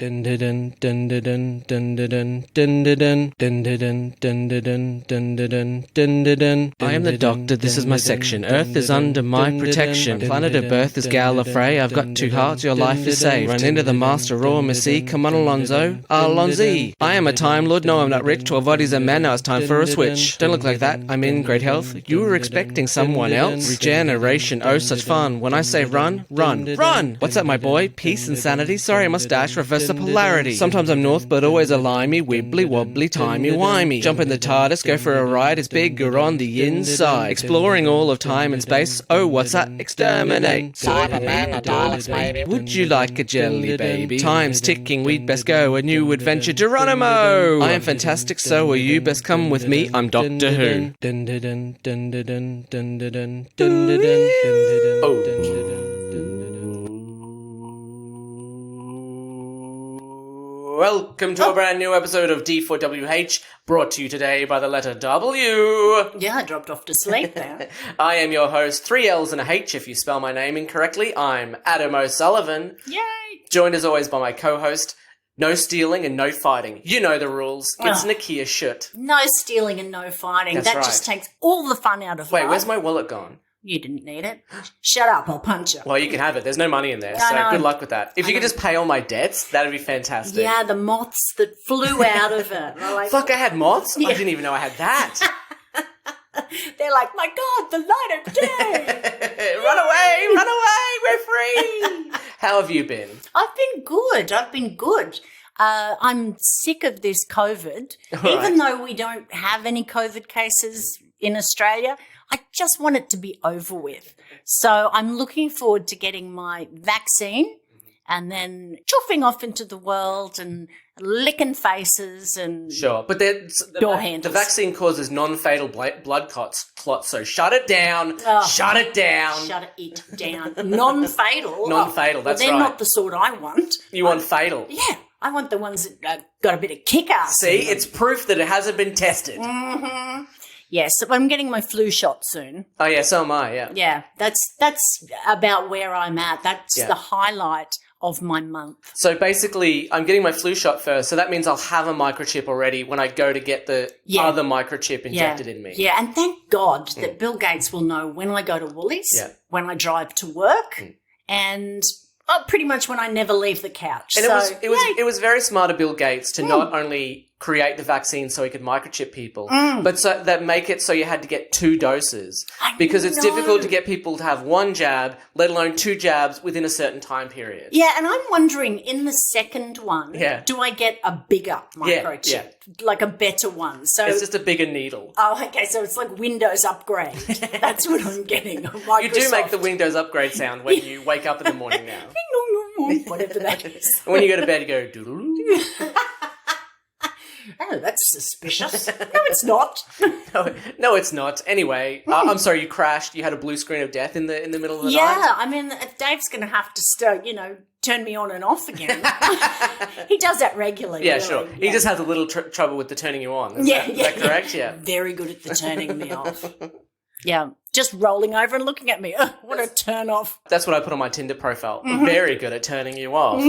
I am the Doctor, this is my section. Earth is under my protection. Planet of birth is Gallifrey. I've got 2 hearts, your life is saved. Run into the Master Raw Missy. Come on, Alonzo. Alonzi. I am a Time Lord. No, I'm not rich. 12 bodies a man. Now it's time for a switch. Don't look like that. I'm in great health. You were expecting someone else? Regeneration. Oh, such fun. When I say run, run, run. What's up, my boy? Peace and sanity. Sorry, mustache. Reverse the polarity. Sometimes I'm north, but always a limey, wibbly wobbly, timey wimey. Jump in the TARDIS, go for a ride. It's bigger on the inside. Exploring all of time and space. Oh, what's that? Exterminate. Cybermen or Daleks, maybe. Would you like a jelly baby? Time's ticking, we'd best go. A new adventure, Geronimo. I am fantastic, so are you. Best come with me. I'm Doctor Who. Welcome to a brand new episode of D4WH, brought to you today by the letter W. Yeah, I dropped off to sleep there. I am your host, 3 L's and a H if you spell my name incorrectly. I'm Adam O'Sullivan. Yay! Joined as always by my co-host, no stealing and no fighting. You know the rules. It's Nicchia shit. No stealing and no fighting. That's that right. Just takes all the fun out of Wait, life. where's my wallet gone? You didn't need it. Shut up, I'll punch you. Well, you can have it. There's no money in there, so good luck with that. If you could just pay all my debts, that'd be fantastic. Yeah, the moths that flew out of it. Like, Fuck, I had moths? Yeah. I didn't even know I had that. they're like, my God, the light of day. Run away, we're free. How have you been? I've been good. I'm sick of this COVID. Even though we don't have any COVID cases in Australia, I just want it to be over with. So I'm looking forward to getting my vaccine and then chuffing off into the world and licking faces and Sure, but door the handles. vaccine causes non-fatal blood clots, so shut it down. Oh. Shut it down. Shut it down. Non-fatal. Non-fatal, that's they're right. not the sort I want. You want fatal. Yeah, I want the ones that got a bit of kick-ass. See, it's proof that it hasn't been tested. Mm-hmm. Yes, I'm getting my flu shot soon. Oh, yeah, so am I, yeah. Yeah, that's about where I'm at. That's the highlight of my month. So basically, I'm getting my flu shot first, so that means I'll have a microchip already when I go to get the other microchip injected in me. Yeah, and thank God that Bill Gates will know when I go to Woolies, when I drive to work, and pretty much when I never leave the couch. And it was very smart of Bill Gates to not only create the vaccine so he could microchip people, but so that make it so you had to get 2 doses. Because it's difficult to get people to have 1 jab, let alone 2 jabs within a certain time period. Yeah, and I'm wondering, in the second one, do I get a bigger microchip? Like a better one? So it's just a bigger needle. Oh, okay, so it's like Windows upgrade. That's what I'm getting. Microsoft. You do make the Windows upgrade sound when you wake up in the morning now. Whatever that is. And when you go to bed, you go doodle. Oh, that's suspicious. No, it's not. No, it's not. Anyway, I'm sorry, you crashed. You had a blue screen of death in the middle of the night? Yeah, I mean, Dave's going to have to turn me on and off again. He does that regularly. Yeah, really. sure. He just has a little trouble with the turning you on. Is that correct? Yeah. Very good at the turning me off. Yeah, just rolling over and looking at me. What a turn off. That's what I put on my Tinder profile. Very good at turning you off.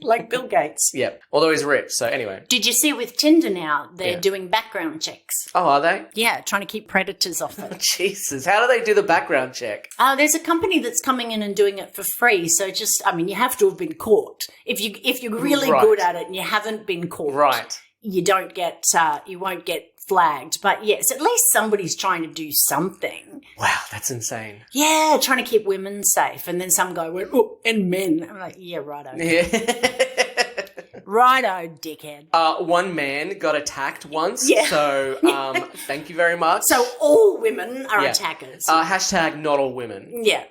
Like Bill Gates. Yeah, although he's rich, so anyway. Did you see with Tinder now, they're doing background checks? Oh, are they? Yeah, trying to keep predators off it. Jesus, how do they do the background check? There's a company that's coming in and doing it for free, so you have to have been caught. If you're really good at it and you haven't been caught, you don't get, you won't get flagged. But yes, at least somebody's trying to do something. Wow, that's insane. Yeah, trying to keep women safe. And then some guy went, and men. I'm like, yeah, righto. Yeah. Righto, dickhead. One man got attacked once. Yeah. So, thank you very much. So all women are attackers. Hashtag not all women. Yeah.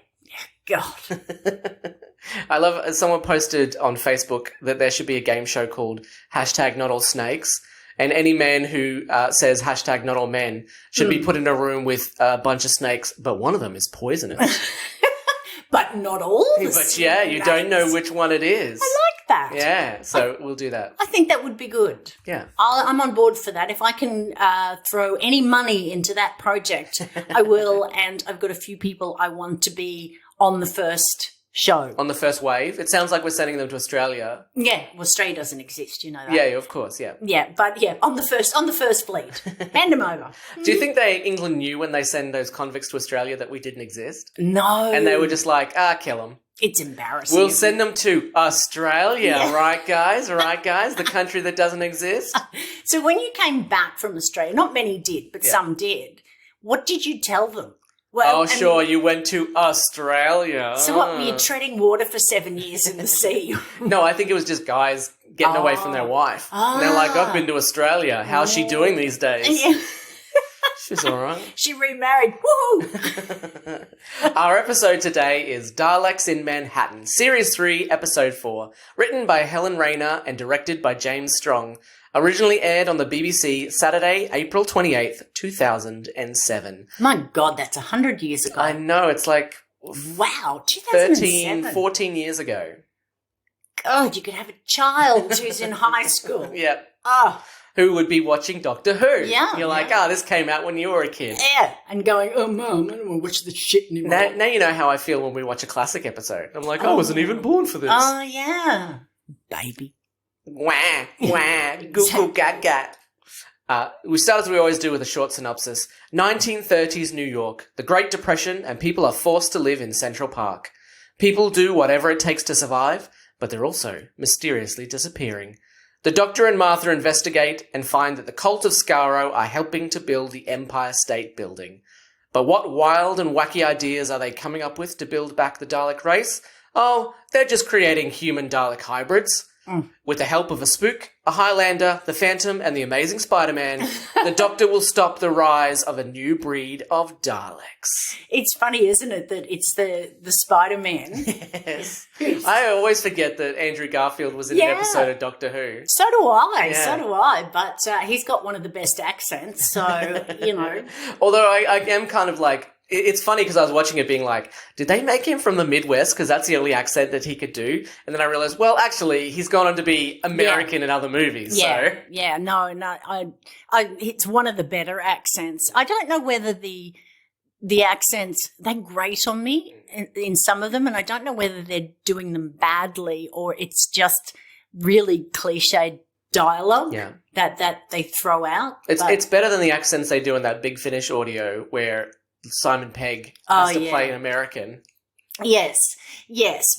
God. I love, someone posted on Facebook that there should be a game show called hashtag not all snakes. And any man who says hashtag not all men should be put in a room with a bunch of snakes, but one of them is poisonous. But not all the But yeah, you don't know which one it is. I like that. Yeah, so we'll do that. I think that would be good. Yeah. I'm on board for that. If I can throw any money into that project, I will. And I've got a few people I want to be on the first show. On the first wave. It sounds like we're sending them to Australia. Yeah, well, Australia doesn't exist, you know that. Yeah, of course, yeah. Yeah, but yeah, on the first fleet. Hand them over. Do you think England knew when they send those convicts to Australia that we didn't exist? No. And they were just like, kill them. It's embarrassing. We'll send them to Australia, right, guys? Right, guys? The country that doesn't exist. So when you came back from Australia, not many did, but some did, what did you tell them? Well, sure, you went to Australia. So what, were you treading water for 7 years in the sea? No, I think it was just guys getting away from their wife. And they're like, I've been to Australia. How's she doing these days? Yeah. She's all right. She remarried. Woohoo! Our episode today is Daleks in Manhattan, Series 3, Episode 4, written by Helen Rayner and directed by James Strong. Originally aired on the BBC Saturday, April 28th, 2007. My God, that's 100 years ago. I know, it's like... Wow, 2007. 14 years ago. God, you could have a child who's in high school. Yep. Oh. Who would be watching Doctor Who. Yeah. You're like, this came out when you were a kid. Yeah. And going, Mum, I don't want to watch this shit anymore. Now you know how I feel when we watch a classic episode. I'm like, I wasn't even born for this. Oh, yeah. Baby. Wah, wah, goo goo gaga. We start as we always do with a short synopsis. 1930s New York, the Great Depression, and people are forced to live in Central Park. People do whatever it takes to survive, but they're also mysteriously disappearing. The Doctor and Martha investigate and find that the cult of Skaro are helping to build the Empire State Building. But what wild and wacky ideas are they coming up with to build back the Dalek race? Oh, they're just creating human Dalek hybrids. With the help of a spook, a Highlander, the Phantom, and the Amazing Spider-Man, the Doctor will stop the rise of a new breed of Daleks. It's funny, isn't it, that it's the Spider-Man? Yes. I always forget that Andrew Garfield was in an episode of Doctor Who. So do I, but he's got one of the best accents, so, you know. Although I am kind of like, it's funny because I was watching it being like, did they make him from the Midwest? Because that's the only accent that he could do. And then I realized, well, actually, he's gone on to be American in other movies. Yeah, so. yeah, no, it's one of the better accents. I don't know whether the accents, they grate on me in some of them, and I don't know whether they're doing them badly or it's just really cliched dialogue that they throw out. It's better than the accents they do in that Big Finish audio where Simon Pegg has to play an American. Yes,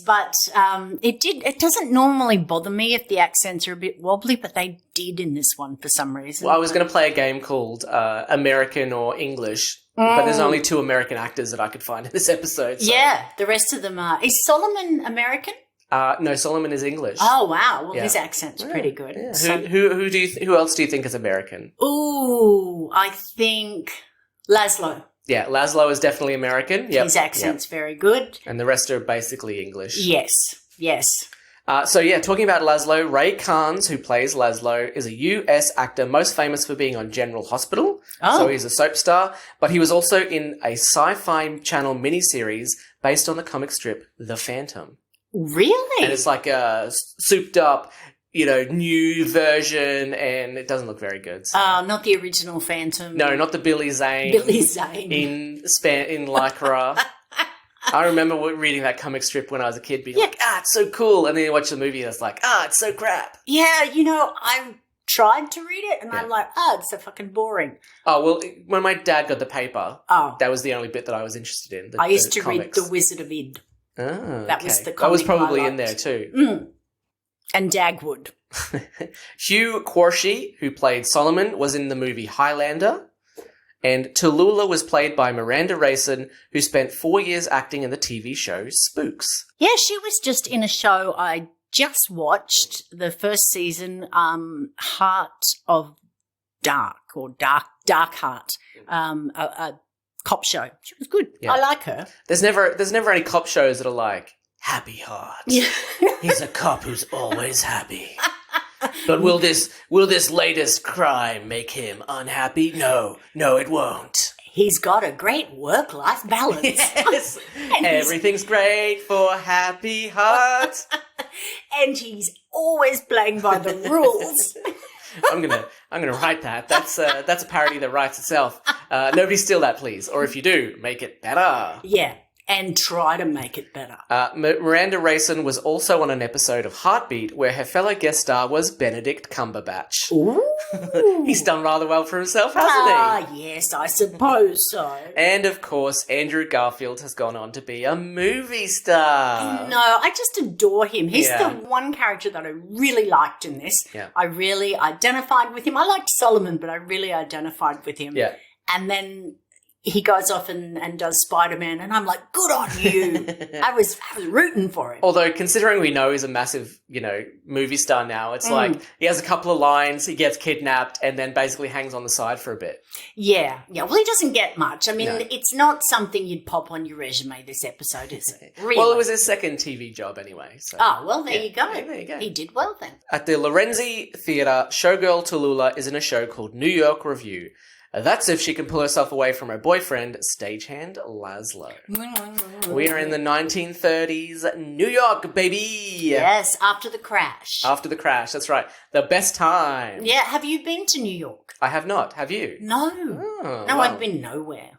but it doesn't normally bother me if the accents are a bit wobbly, but they did in this one for some reason. Well, I was going to play a game called American or English, but there's only 2 American actors that I could find in this episode. So. Yeah, the rest of them are. Is Solomon American? No, Solomon is English. Oh wow! Well, his accent's pretty good. Yeah. Who else do you think is American? Ooh, I think Laszlo. Yeah, Laszlo is definitely American. Yep. His accent's very good. And the rest are basically English. Yes. Talking about Laszlo, Ray Carnes, who plays Laszlo, is a US actor most famous for being on General Hospital. Oh. So he's a soap star, but he was also in a Sci-Fi Channel miniseries based on the comic strip The Phantom. Really? And it's like a souped up, new version, and it doesn't look very good. So. Not the original Phantom. No, not the Billy Zane. In Lycra. I remember reading that comic strip when I was a kid, being like, it's so cool. And then you watch the movie and it's like, it's so crap. Yeah, I tried to read it and I'm like, it's so fucking boring. Oh, well, when my dad got the paper, that was the only bit that I was interested in. I used to read The Wizard of Id. Oh, that was the comic that was probably in there too. And Dagwood. Hugh Quarshie, who played Solomon, was in the movie Highlander. And Tallulah was played by Miranda Rayson, who spent 4 years acting in the TV show Spooks. Yeah, she was just in a show I just watched, the first season, Heart of Dark, or Dark Heart, a cop show. She was good. Yeah. I like her. There's never any cop shows that are like, Happy Heart. Yeah. He's a cop who's always happy. But will this latest crime make him unhappy? No, it won't. He's got a great work-life balance. Yes. Everything's great for Happy Heart. And he's always playing by the rules. I'm gonna write that. That's a parody that writes itself. Nobody steal that, please. Or if you do, make it better. Yeah. and try to make it better. Miranda Rayson was also on an episode of Heartbeat where her fellow guest star was Benedict Cumberbatch. Ooh. He's done rather well for himself, hasn't he? Yes, I suppose so. And, of course, Andrew Garfield has gone on to be a movie star. No, I just adore him. He's Yeah. the one character that I really liked in this. Yeah. I really identified with him. I liked Solomon, but I really identified with him. Yeah. And then he goes off and does Spider-Man, and I'm like, good on you. I was rooting for him. Although, considering we know he's a massive, movie star now, it's like he has a couple of lines, he gets kidnapped, and then basically hangs on the side for a bit. Yeah. Well, he doesn't get much. I mean, No. It's not something you'd pop on your resume, this episode, is it? Really? Well, it was his second TV job anyway. So. Oh, well, there you go. Yeah, there you go. He did well then. At the Lorenzi Theatre, showgirl Tallulah is in a show called New York Review. That's if she can pull herself away from her boyfriend, stagehand Laszlo. We are in the 1930s New York, baby! Yes, after the crash. After the crash, that's right. The best time. Yeah, have you been to New York? I have not. Have you? No. Oh, No, well. I've been nowhere.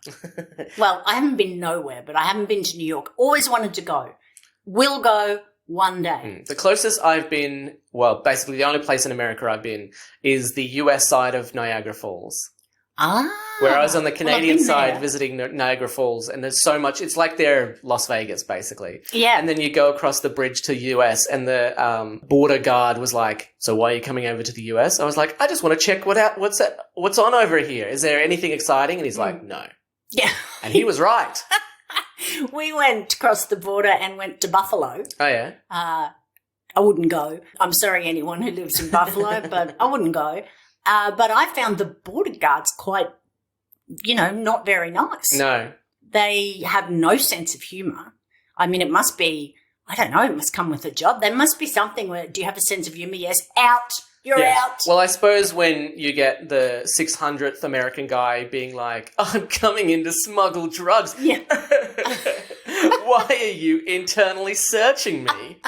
Well, I haven't been nowhere, but I haven't been to New York. Always wanted to go. Will go one day. The closest I've been, well, basically the only place in America I've been is the US side of Niagara Falls. Ah. Where I was on the Well, I've Canadian been side there. visiting Niagara Falls, and there's so much, it's like they're Las Vegas, basically. Yeah. And then you go across the bridge to US, and the border guard was like, so why are you coming over to the US? I was like, I just want to check what's on over here. Is there anything exciting? And he's like, no. Yeah. And he was right. We went across the border and went to Buffalo. Oh, yeah? I wouldn't go. I'm sorry, anyone who lives in Buffalo, but I wouldn't go. But I found the border guards quite, not very nice. No. They have no sense of humour. I mean, it must be, I don't know, it must come with a job. There must be something where, do you have a sense of humour? Yes, out. You're out. Well, I suppose when you get the 600th American guy being like, I'm coming in to smuggle drugs. Yeah. Why are you internally searching me?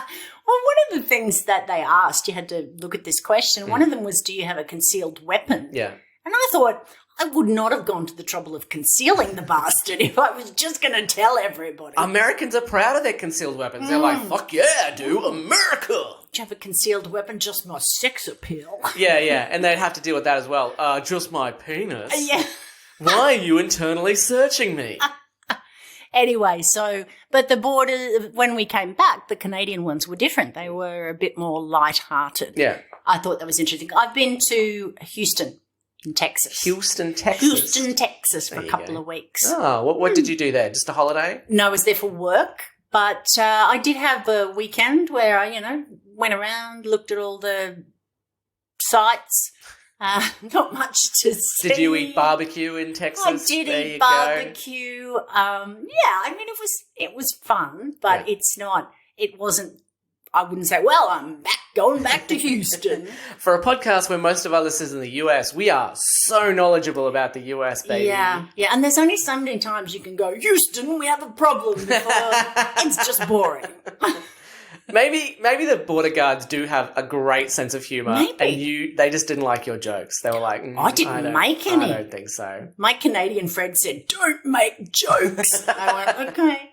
Well, one of the things that they asked, you had to look at this question, one of them was, do you have a concealed weapon? Yeah. And I thought, I would not have gone to the trouble of concealing the bastard if I was just going to tell everybody. Americans are proud of their concealed weapons. They're like, fuck yeah, I do, America! Do you have a concealed weapon? Just my sex appeal. Yeah, and they'd have to deal with that as well. Just my penis? Yeah. Why are you internally searching me? Anyway, but the border, when we came back, the Canadian ones were different. They were a bit more light-hearted. Yeah. I thought that was interesting. I've been to Houston in Texas. Houston, Texas. For a couple of weeks. Oh, what did you do there? Just a holiday? No, I was there for work, but I did have a weekend where I, went around, looked at all the sites. Not much to see. Did you eat barbecue in Texas? I did eat barbecue. Yeah, I mean it was fun, but it wasn't. I wouldn't say, well, I'm going back to Houston. For a podcast where most of our listeners in the US, we are so knowledgeable about the US, baby. Yeah, and there's only so many times you can go, Houston, we have a problem. It's just boring. Maybe the border guards do have a great sense of humour, Maybe. and they just didn't like your jokes. They were like, I didn't make any. I don't think so. My Canadian friend said, don't make jokes. I went, okay.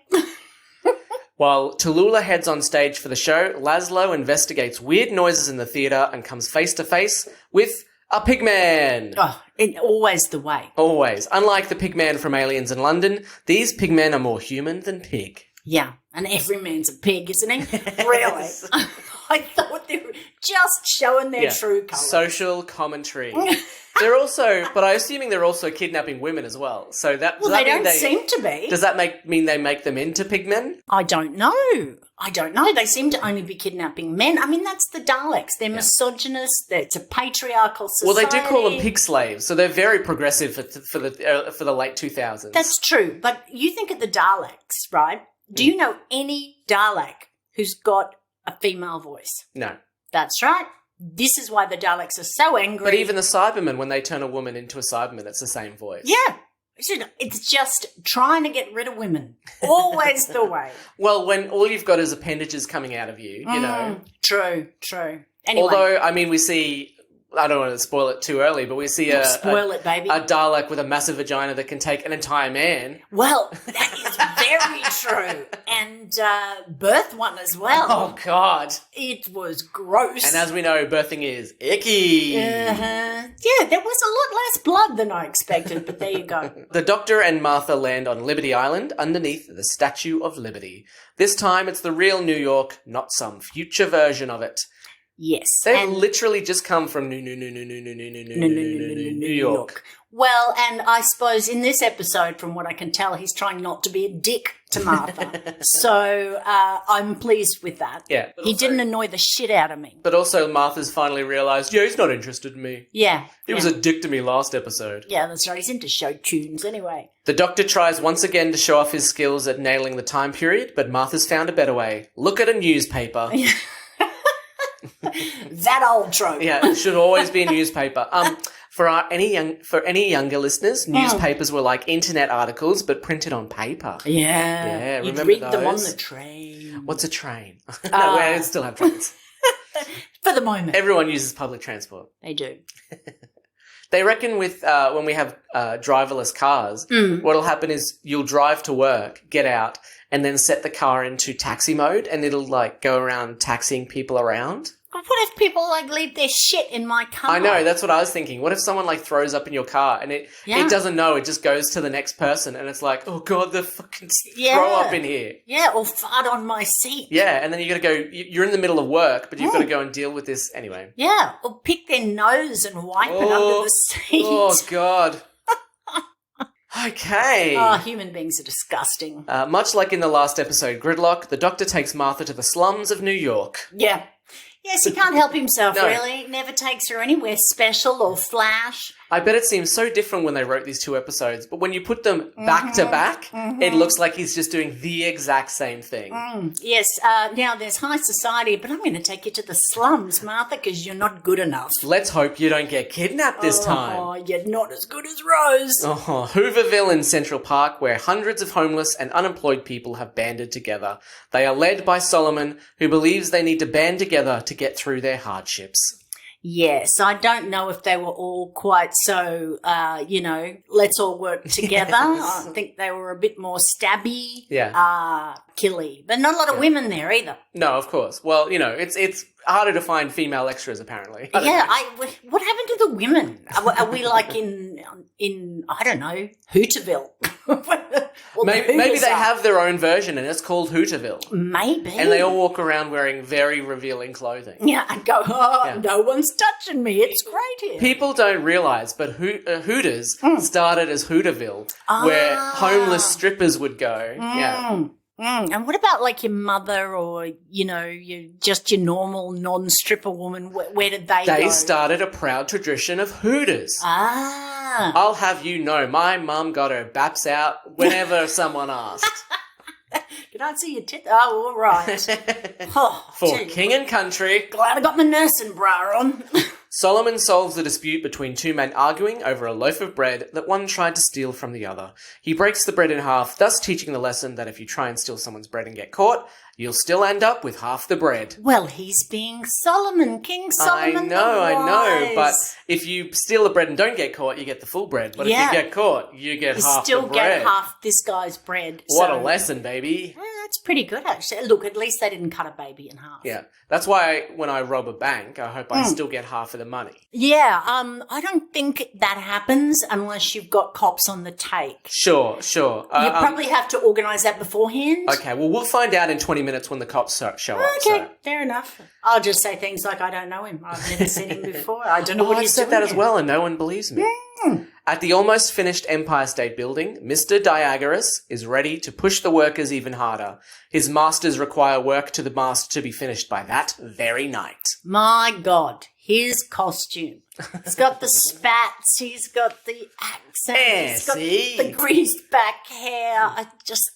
While Tallulah heads on stage for the show, Laszlo investigates weird noises in the theatre and comes face to face with a pigman. Oh, always the way. Always. Unlike the pigman from Aliens in London, these pigmen are more human than pig. Yeah, and every man's a pig, isn't he? Really? I thought they were just showing their true colours. Social commentary. They're also, but I'm assuming they're also kidnapping women as well. So that well, they don't seem to be. Does that mean they make them into pigmen? I don't know. They seem to only be kidnapping men. I mean, that's the Daleks. They're misogynist. It's a patriarchal society. Well, they do call them pig slaves, so they're very progressive for the late 2000s. That's true. But you think of the Daleks, right? Do you know any Dalek who's got a female voice? No. That's right. This is why the Daleks are so angry. But even the Cybermen, when they turn a woman into a Cyberman, it's the same voice. Yeah. It's just trying to get rid of women. Always the way. Well, when all you've got is appendages coming out of you, you know. True. Anyway. Although, I mean, we see I don't want to spoil it too early, but we see Spoil it, baby. a Dalek with a massive vagina that can take an entire man. Well, that is very true. And birth one as well. Oh, God. It was gross. And as we know, birthing is icky. Yeah, there was a lot less blood than I expected, but there you go. The Doctor and Martha land on Liberty Island underneath the Statue of Liberty. This time it's the real New York, not some future version of it. Yes. They've literally just come from New York. Well, and I suppose in this episode, from what I can tell, he's trying not to be a dick to Martha. So I'm pleased with that. Yeah. He didn't annoy the shit out of me. But also Martha's finally realised, he's not interested in me. Yeah. He was a dick to me last episode. Yeah, that's right. He's into show tunes anyway. The Doctor tries once again to show off his skills at nailing the time period, but Martha's found a better way. Look at a newspaper. That old trope. Yeah, it should always be a newspaper. For any younger listeners, newspapers were like internet articles, but printed on paper. Yeah, You'd remember read those? them on the train. What's a train? No, we still have trains. For the moment. Everyone uses public transport. They do. They reckon with when we have driverless cars, what'll happen is you'll drive to work, get out, and then set the car into taxi mode, and it'll like go around taxiing people around. What if people like leave their shit in my car? I know, that's what I was thinking. What if someone like throws up in your car and it doesn't know, it just goes to the next person and it's like, oh God, the fucking throw up in here. Yeah, or fart on my seat. Yeah, and then you got to go, you're in the middle of work, but you've got to go and deal with this anyway. Yeah, or pick their nose and wipe it under the seat. Oh God. Okay. Oh, human beings are disgusting. Much like in the last episode, Gridlock, the Doctor takes Martha to the slums of New York. Yeah. Yes, he can't help himself, No. really. Never takes her anywhere special or flash. I bet it seems so different when they wrote these two episodes, but when you put them back to back, it looks like he's just doing the exact same thing. Yes, now there's high society, but I'm going to take you to the slums, Martha, because you're not good enough. Let's hope you don't get kidnapped this time. Oh, you're not as good as Rose. Oh, Hooverville in Central Park, where hundreds of homeless and unemployed people have banded together. They are led by Solomon, who believes they need to band together to get through their hardships. Yes, I don't know if they were all quite so, let's all work together. I think they were a bit more stabby, killy. But not a lot of women there either. No, of course. Well, it's harder to find female extras, apparently. What happened to the women? Are we like in I don't know, Hooterville? Maybe they have their own version and it's called Hooterville. Maybe. And they all walk around wearing very revealing clothing. Yeah, and go, no one's touching me. It's great here. People don't realise, but Hooters started as Hooterville, where homeless strippers would go. Yeah. And what about like your mother or, your normal non-stripper woman? Where did they go? They started a proud tradition of Hooters. I'll have you know, my mum got her baps out whenever someone asked. Can I see your tit? Oh, all right. For king and country. Glad I got my nursing bra on. Solomon solves the dispute between two men arguing over a loaf of bread that one tried to steal from the other. He breaks the bread in half, thus teaching the lesson that if you try and steal someone's bread and get caught, you'll still end up with half the bread. Well, he's being Solomon, King Solomon. I know, but if you steal the bread and don't get caught, you get the full bread. But if you get caught, you get half the bread. You still get half this guy's bread. What a lesson, baby. Well, that's pretty good, actually. Look, at least they didn't cut a baby in half. Yeah, that's why when I rob a bank, I hope I still get half of the money. Yeah, I don't think that happens unless you've got cops on the take. Sure. You probably have to organise that beforehand. Okay, well, we'll find out in 20 minutes when the cops show up. Okay, fair enough. I'll just say things like, I don't know him. I've never seen him before. I don't know what he's doing. I've said that as well and no one believes me. At the almost finished Empire State Building, Mr. Diagoras is ready to push the workers even harder. His masters require work to the mast to be finished by that very night. My God, his costume. He's got the spats, he's got the accent, he's got the greased back hair.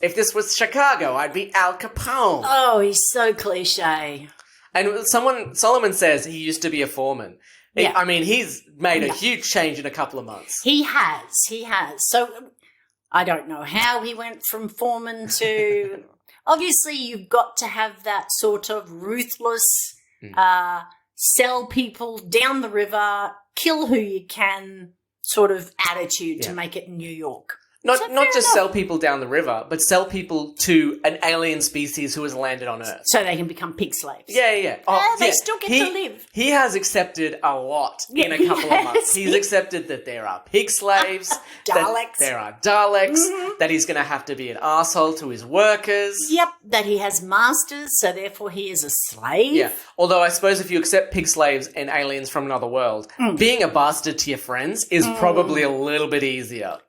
If this was Chicago, I'd be Al Capone. Oh, he's so cliche. And Solomon says he used to be a foreman. Yeah. I mean, he's made a huge change in a couple of months. He has. So I don't know how he went from foreman to... Obviously, you've got to have that sort of ruthless sell people down the river, kill who you can sort of attitude to make it in New York. Not just sell people down the river, but sell people to an alien species who has landed on Earth. So they can become pig slaves. Yeah. They still get to live. He has accepted a lot in a couple of months. He's accepted that there are pig slaves, Daleks. that there are Daleks, that he's going to have to be an arsehole to his workers. Yep, that he has masters, so therefore he is a slave. Yeah, although I suppose if you accept pig slaves and aliens from another world, being a bastard to your friends is probably a little bit easier.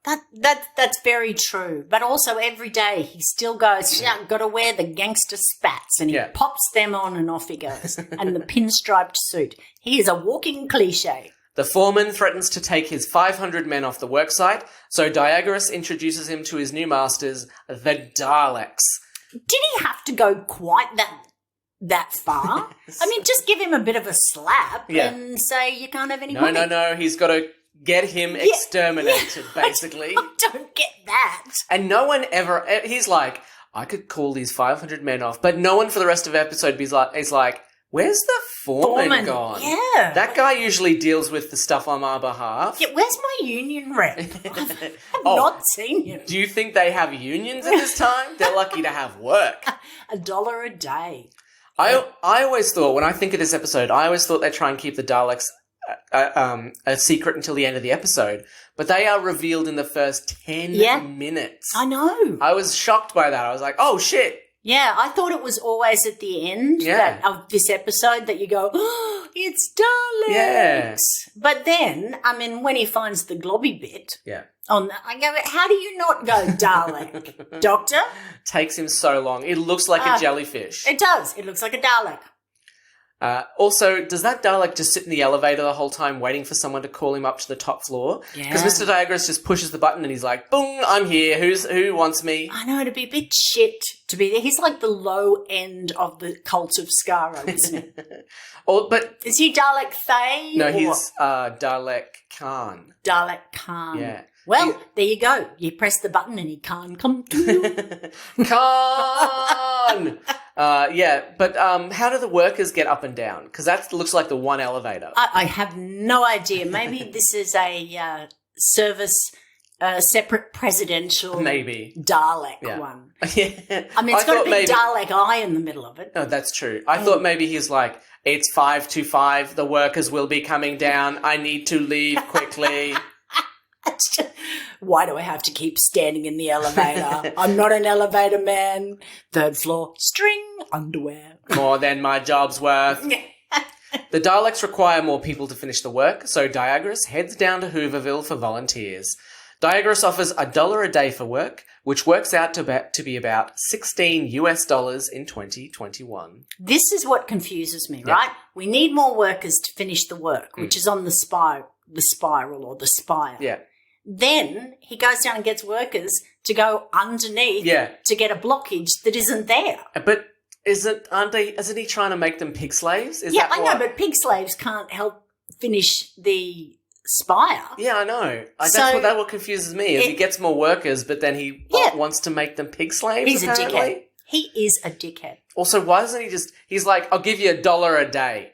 That's very true. But also every day he still goes, got to wear the gangster spats, and he pops them on and off he goes. And the pinstriped suit. He is a walking cliche. The foreman threatens to take his 500 men off the worksite, so Diagoras introduces him to his new masters, the Daleks. Did he have to go quite that far? I mean, just give him a bit of a slap and say you can't have any money. No. He's got to get him exterminated, basically. I don't get that. And no one ever... He's like, I could call these 500 men off, but no one for the rest of the episode is like, where's the foreman gone? Yeah. That guy usually deals with the stuff on our behalf. Yeah, where's my union rep? I've not seen him. Do you think they have unions at this time? They're lucky to have work. $1 a day. I always thought, when I think of this episode, I always thought they'd try and keep the Daleks a secret until the end of the episode. But they are revealed in the first 10 minutes. I know. I was shocked by that. I was like, oh, shit. Yeah, I thought it was always at the end of this episode that you go, oh, it's Daleks. Yeah. But then, I mean, when he finds the globby bit, I go, how do you not go Dalek, Doctor? Takes him so long. It looks like a jellyfish. It does. It looks like a Dalek. Also, does that Dalek just sit in the elevator the whole time waiting for someone to call him up to the top floor? Because Mr. Diagoras just pushes the button and he's like, boom, I'm here. Who wants me? I know, it'd be a bit shit to be there. He's like the low end of the cult of Skaro, isn't he? But is he Dalek Thay? No, he's Dalek Khan. Dalek Khan. Yeah. Well, there you go. You press the button and he can't come to. Khan! But how do the workers get up and down? Because that looks like the one elevator. I have no idea. Maybe this is a service, separate presidential Dalek one. Yeah. I mean, it's got a big Dalek eye in the middle of it. No, that's true. I thought maybe he's like, it's 5 to 5. The workers will be coming down. I need to leave quickly. Why do I have to keep standing in the elevator? I'm not an elevator man. 3rd floor, string underwear. More than my job's worth. The Daleks require more people to finish the work, so Diagoras heads down to Hooverville for volunteers. Diagoras offers $1 a day for work, which works out to be about $16 in 2021. This is what confuses me, right? We need more workers to finish the work, which is on the spiral or the spire. Yeah. Then he goes down and gets workers to go underneath to get a blockage that isn't there. But isn't he trying to make them pig slaves? I know, but pig slaves can't help finish the spire. Yeah, I know. That's what confuses me. Is he gets more workers, but then he wants to make them pig slaves. He's apparently a dickhead. He is a dickhead. Also, why doesn't he he's like, I'll give you $1 a day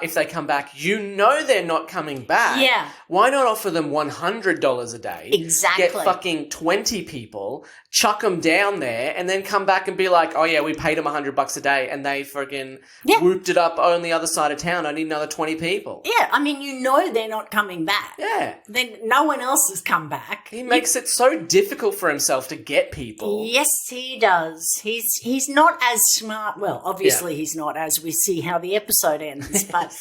if they come back. You know they're not coming back. Yeah. Why not offer them $100 a day? Exactly. Get fucking 20 people, chuck them down there, and then come back and be like, oh yeah, we paid them $100 a day, and they friggin' whooped it up on the other side of town. I need another 20 people. Yeah, I mean, you know they're not coming back. Yeah. Then no one else has come back. He makes it so difficult for himself to get people. Yes, he does. He's not as smart. Well, obviously he's not, as we see how the episode ends. But,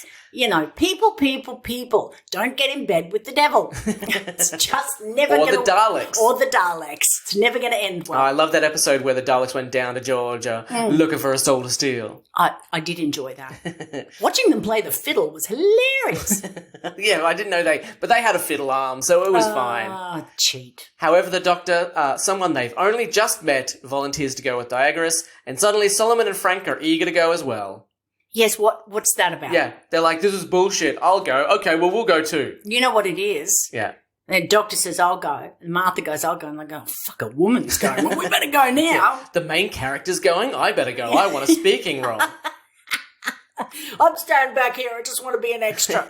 people. Don't get in bed with the devil. It's just never going to... Or the Daleks. Or the Daleks. It's never going to end well. I love that episode where the Daleks went down to Georgia looking for a soul to steal. I did enjoy that. Watching them play the fiddle was hilarious. Yeah, I didn't know but they had a fiddle arm, so it was fine. Cheat. However, the Doctor, someone they've only just met, volunteers to go with Diagoras, and suddenly Solomon and Frank are eager to go as well. Yes, what's that about? Yeah, they're like, this is bullshit, I'll go. Okay, well, we'll go too. You know what it is? Yeah. The Doctor says, I'll go. And Martha goes, I'll go. And they go, fuck, a woman's going. Well, we better go now. Yeah. The main character's going, I better go. I want a speaking role. I'm standing back here. I just want to be an extra.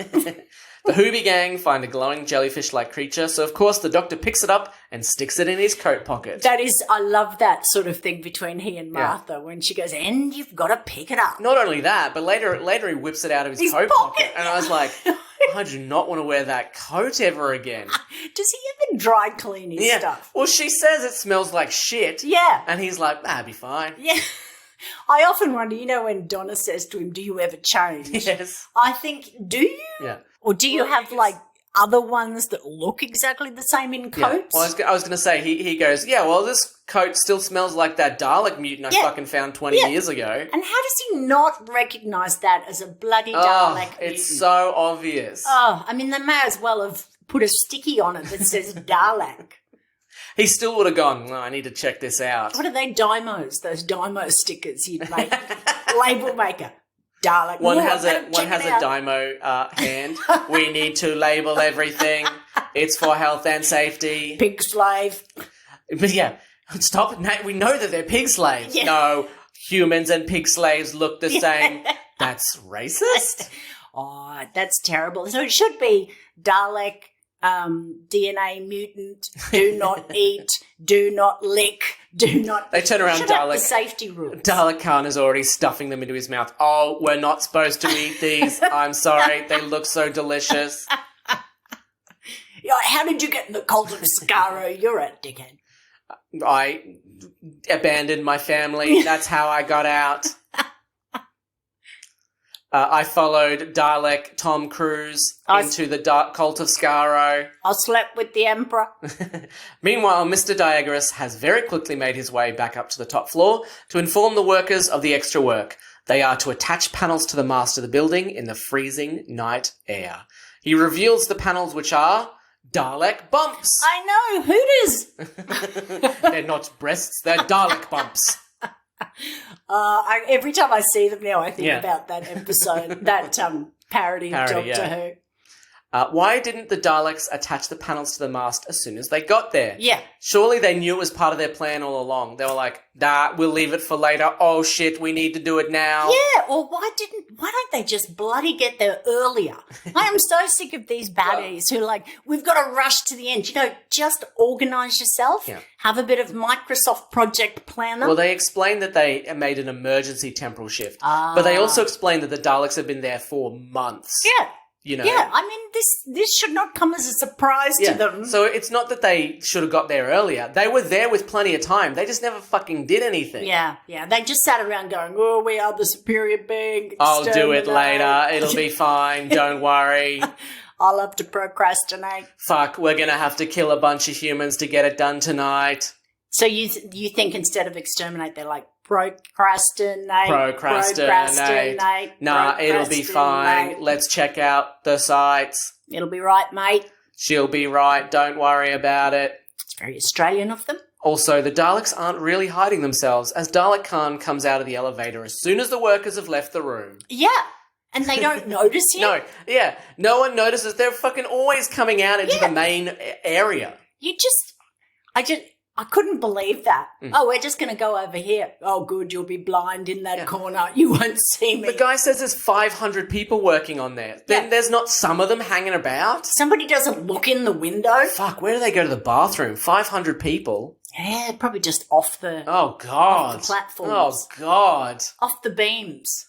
The Hoobie gang find a glowing jellyfish-like creature, so of course the Doctor picks it up and sticks it in his coat pocket. That is, I love that sort of thing between he and Martha when she goes, and you've got to pick it up. Not only that, but later he whips it out of his coat pocket. And I was like, I do not want to wear that coat ever again. Does he ever dry clean his stuff? Well, she says it smells like shit. Yeah. And he's like, that'd be fine. Yeah. I often wonder, when Donna says to him, do you ever change? Yes. I think, do you? Yeah. Or do you have, other ones that look exactly the same in coats? Yeah. Well, I was going to say, he goes, yeah, well, this coat still smells like that Dalek mutant I fucking found 20 years ago. And how does he not recognise that as a bloody Dalek mutant? It's so obvious. Oh, I mean, they may as well have put a sticky on it that says Dalek. He still would have gone, I need to check this out. What are they, Dymos? Those Dymo stickers you'd make. Label maker. Dalek. One has a Dymo hand. We need to label everything. It's for health and safety. Pig slave. But yeah, stop. We know that they're pig slaves. Yeah. No, humans and pig slaves look the same. That's racist. Oh, that's terrible. So it should be Dalek, DNA mutant, do not eat, do not lick, do not... They turn around, Dalek. The safety rules. Dalek Khan is already stuffing them into his mouth. Oh, we're not supposed to eat these. I'm sorry. They look so delicious. How did you get in the cult of Skaro? You're a dickhead. I abandoned my family. That's how I got out. I followed Dalek Tom Cruise into the cult of Skaro. I slept with the Emperor. Meanwhile, Mr. Diagoras has very quickly made his way back up to the top floor to inform the workers of the extra work. They are to attach panels to the mast of the building in the freezing night air. He reveals the panels, which are Dalek bumps. I know, hooters. They're not breasts, they're Dalek bumps. Every time I see them now, I think about that episode, that parody of Doctor Who. Why didn't the Daleks attach the panels to the mast as soon as they got there? Yeah. Surely they knew it was part of their plan all along. They were like, nah, we'll leave it for later. Oh, shit, we need to do it now. Yeah, or why don't they just bloody get there earlier? I am so sick of these baddies who are like, we've got to rush to the end. Just organise yourself. Yeah. Have a bit of Microsoft Project Planner. Well, they explained that they made an emergency temporal shift. But they also explained that the Daleks have been there for months. Yeah. Yeah, I mean, this should not come as a surprise to them. So it's not that they should have got there earlier. They were there with plenty of time. They just never fucking did anything. Yeah. They just sat around going, oh, we are the superior being. I'll do it later. It'll be fine. Don't worry. I'll have to procrastinate. Fuck, we're going to have to kill a bunch of humans to get it done tonight. So you think instead of exterminate, they're like, procrastinate. Nah, it'll be fine. Let's check out the sites. It'll be right, mate. She'll be right. Don't worry about it. It's very Australian of them. Also, the Daleks aren't really hiding themselves as Dalek Khan comes out of the elevator as soon as the workers have left the room. Yeah. And they don't notice him? No one notices. They're fucking always coming out into the main area. I couldn't believe that. Oh, we're just going to go over here. Oh, good, you'll be blind in that corner. You won't see me. The guy says there's 500 people working on there. Then there's not some of them hanging about? Somebody doesn't look in the window? Fuck, where do they go to the bathroom? 500 people? Yeah, probably just off the... Oh, God. Off the platforms. Oh, God. Off the beams.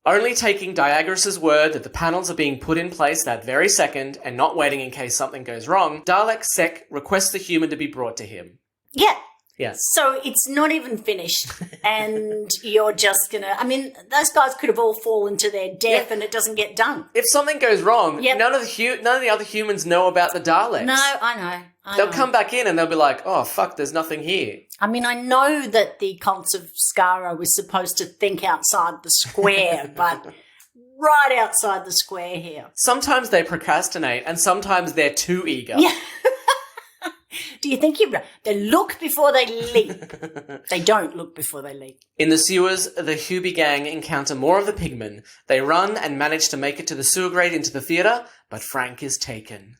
Only taking Diagoras' word that the panels are being put in place that very second and not waiting in case something goes wrong, Dalek Sec requests the human to be brought to him. Yeah. Yes. So it's not even finished and you're just going to... I mean, those guys could have all fallen to their death and it doesn't get done. If something goes wrong, none of the other humans know about the Daleks. No, I know. They'll come back in and they'll be like, oh, fuck, there's nothing here. I mean, I know that the cults of Skaro was supposed to think outside the square, but right outside the square here. Sometimes they procrastinate and sometimes they're too eager. Yeah. Do you think they look before they leap? They don't look before they leap. In the sewers, the Hoobie gang encounter more of the pigmen. They run and manage to make it to the sewer grate into the theatre, but Frank is taken.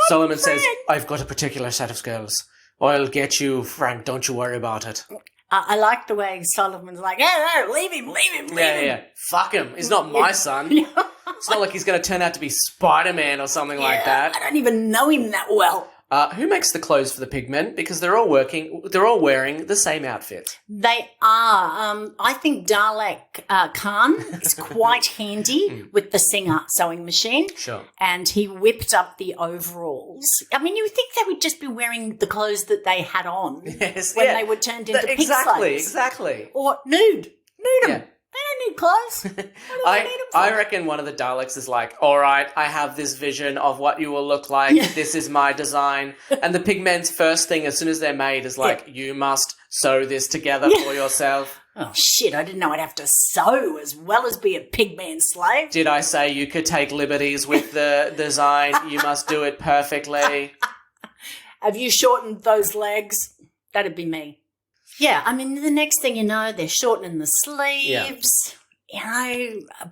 Solomon says, I've got a particular set of skills. I'll get you, Frank, don't you worry about it. I like the way Solomon's like, no, leave him. Yeah. Fuck him. He's not my son. It's not like he's going to turn out to be Spider-Man or something like that. I don't even know him that well. Who makes the clothes for the pigmen? Because they're all wearing the same outfit. They are. I think Dalek Khan is quite handy with the Singer sewing machine. Sure. And he whipped up the overalls. I mean, you would think they would just be wearing the clothes that they had on when they were turned into pig slaves. Exactly. Or nude. Nude them. Yeah. They don't need clothes. What do they need them for? I reckon one of the Daleks is like, all right, I have this vision of what you will look like. This is my design. And the pigmen's first thing, as soon as they're made, is like, you must sew this together for yourself. Oh, shit, I didn't know I'd have to sew as well as be a pigman slave. Did I say you could take liberties with the design? You must do it perfectly. Have you shortened those legs? That'd be me. Yeah, I mean, the next thing you know, they're shortening the sleeves,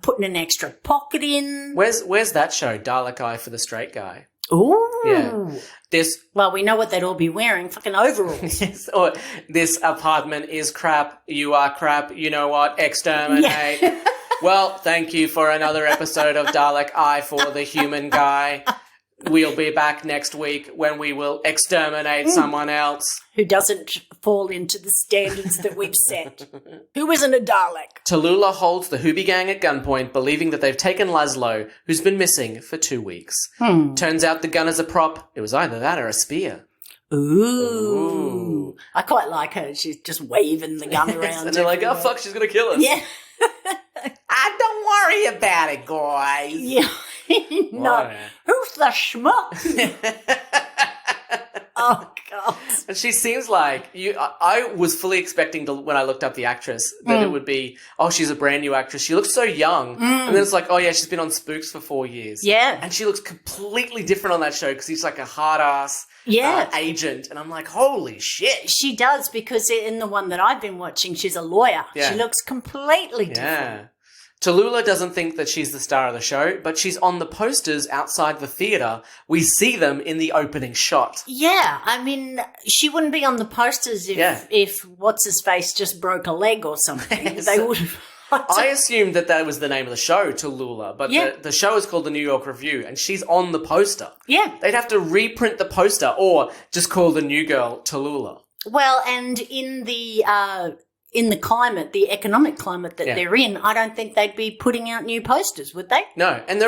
putting an extra pocket in. Where's that show, Dalek Eye for the Straight Guy? Ooh. Yeah. Well, we know what they'd all be wearing, fucking overalls. Or this apartment is crap, you are crap, you know what, exterminate. Yeah. Well, thank you for another episode of Dalek Eye for the Human Guy. We'll be back next week when we will exterminate someone else. Who doesn't fall into the standards that we've set. Who isn't a Dalek? Tallulah holds the Hoobie gang at gunpoint, believing that they've taken Laszlo, who's been missing for 2 weeks. Turns out the gun is a prop. It was either that or a spear. Ooh. I quite like her. She's just waving the gun around. And they're like, oh, fuck, she's going to kill us. Yeah. Don't worry about it, guys. Yeah. No. Who's the schmuck? Oh, God. And she seems like I was fully expecting to, when I looked up the actress, that it would be, she's a brand new actress. She looks so young. And then it's like, she's been on Spooks for 4 years. Yeah. And she looks completely different on that show because he's like a hard-ass agent. And I'm like, holy shit. She does, because in the one that I've been watching, she's a lawyer. Yeah. She looks completely different. Yeah. Tallulah doesn't think that she's the star of the show, but she's on the posters outside the theatre. We see them in the opening shot. Yeah, I mean, she wouldn't be on the posters if what's-his-face just broke a leg or something. They would have... I assumed that was the name of the show, Tallulah, but the show is called the New York Review, and she's on the poster. Yeah. They'd have to reprint the poster or just call the new girl Tallulah. Well, and in the climate, the economic climate that they're in, I don't think they'd be putting out new posters, would they? No, and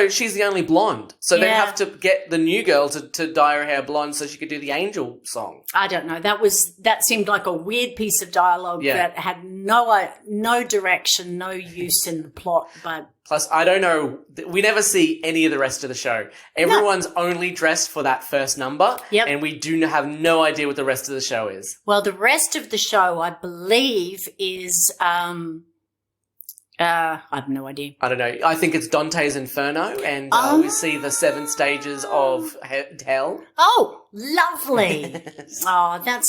she's the only blonde. So they have to get the new girl to dye her hair blonde so she could do the Angel song. I don't know. That seemed like a weird piece of dialogue that had no direction, no use in the plot, but... Plus, I don't know, we never see any of the rest of the show. Everyone's only dressed for that first number, and we have no idea what the rest of the show is. Well, the rest of the show, I believe, is, I have no idea. I don't know. I think it's Dante's Inferno, and we see the 7 stages of hell. Oh, lovely.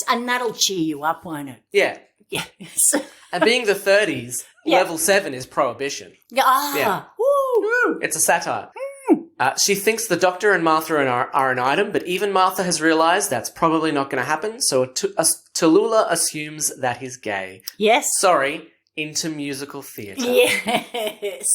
And that'll cheer you up, won't it? Yeah. Yes. And being the 30s, level 7 is prohibition. Yeah. Woo. It's a satire. She thinks the Doctor and Martha are an item, but even Martha has realised that's probably not going to happen, so Tallulah assumes that he's gay. Yes. Sorry, into musical theatre. Yes.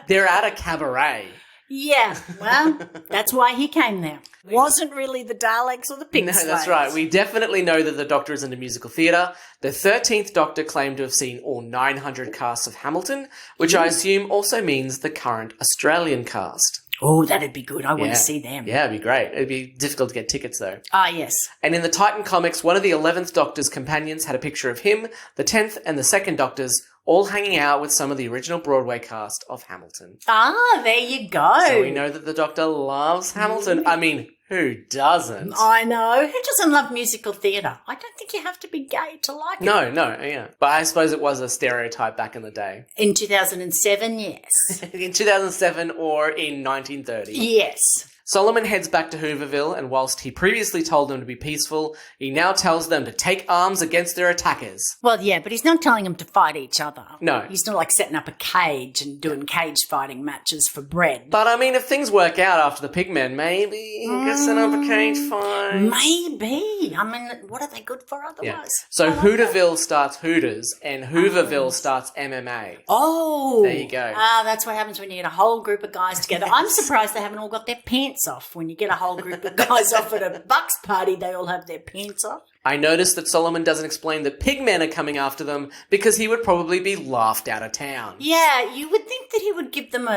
They're at a cabaret. Yeah, well, that's why he came there. Wasn't really the Daleks or the pig slaves. No, that's right. We definitely know that the Doctor is into musical theatre. The 13th Doctor claimed to have seen all 900 casts of Hamilton, which I assume also means the current Australian cast. Oh, that'd be good. I want to see them. Yeah, it'd be great. It'd be difficult to get tickets, though. Ah, yes. And in the Titan comics, one of the 11th Doctor's companions had a picture of him, the 10th and the 2nd Doctors, all hanging out with some of the original Broadway cast of Hamilton. Ah, there you go. So we know that the Doctor loves Hamilton. I mean, who doesn't? I know. Who doesn't love musical theatre? I don't think you have to be gay to like it. No, yeah. But I suppose it was a stereotype back in the day. In 2007, yes. In 2007 or in 1930. Yes. Solomon heads back to Hooverville, and whilst he previously told them to be peaceful, he now tells them to take arms against their attackers. Well, yeah, but he's not telling them to fight each other. No. He's not like setting up a cage and doing cage fighting matches for bread. But, I mean, if things work out after the pigmen, maybe he can set up a cage fight. Maybe. I mean, what are they good for otherwise? Yeah. So Hooterville starts Hooters, and Hooverville starts MMA. Oh. There you go. That's what happens when you get a whole group of guys together. I'm surprised they haven't all got their pants off. When you get a whole group of guys off at a Bucks party, they all have their pants off. I noticed that Solomon doesn't explain that pigmen are coming after them because he would probably be laughed out of town. Yeah, you would think that he would give them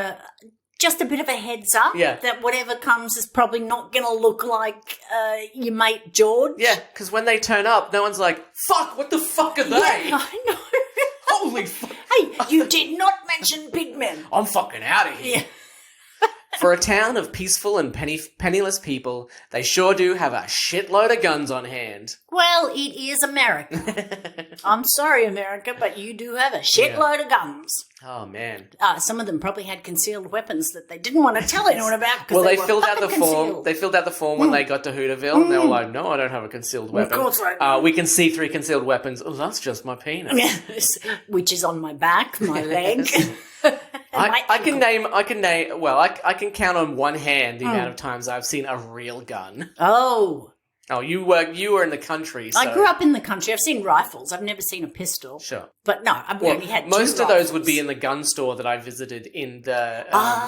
just a bit of a heads up. Yeah. That whatever comes is probably not going to look like your mate George. Yeah, because when they turn up, no one's like, fuck, what the fuck are they? Yeah, I know. Holy fuck. Hey, you did not mention pigmen. I'm fucking out of here. Yeah. For a town of peaceful and penniless people, they sure do have a shitload of guns on hand. Well, it is America. I'm sorry, America, but you do have a shitload of guns. Oh, man. Some of them probably had concealed weapons that they didn't want to tell anyone about. Well, they were filled out the fucking form. concealed. They filled out the form when they got to Hooterville, and they were like, "No, I don't have a concealed weapon. Of course I do. We can see 3 concealed weapons. Oh, that's just my penis." Yes, which is on my back, my leg. I can count on one hand the amount of times I've seen a real gun. Oh, You were in the country. So. I grew up in the country. I've seen rifles. I've never seen a pistol. Sure. But no, I've only had two most of rifles. those would be in the gun store that I visited in the